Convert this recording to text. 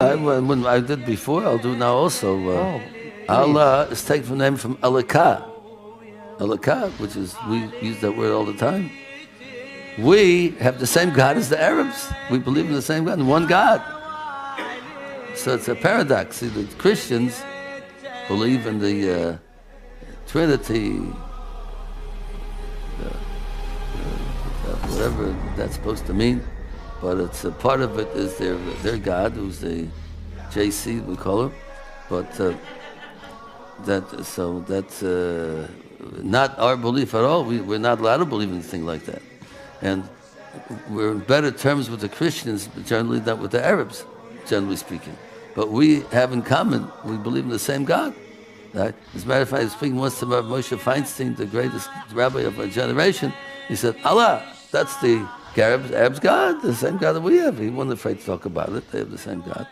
When I did before, I'll do now also. Allah is taken from the name from Alaka. Alaka, which is, we use that word all the time. We have the same God as the Arabs. We believe in the same God, one God. So it's a paradox. See, the Christians believe in the Trinity, whatever that's supposed to mean. But it's a part of it is their God, who's the JC, we call him. But that's not our belief at all. We're not allowed to believe in anything like that. And we're in better terms with the Christians generally than with the Arabs, generally speaking. But we have in common, we believe in the same God. Right? As a matter of fact, I was speaking once to Moshe Feinstein, the greatest rabbi of our generation. He said, Allah, that's the Arab's God, the same God that we have. He wasn't afraid to talk about it. They have the same God.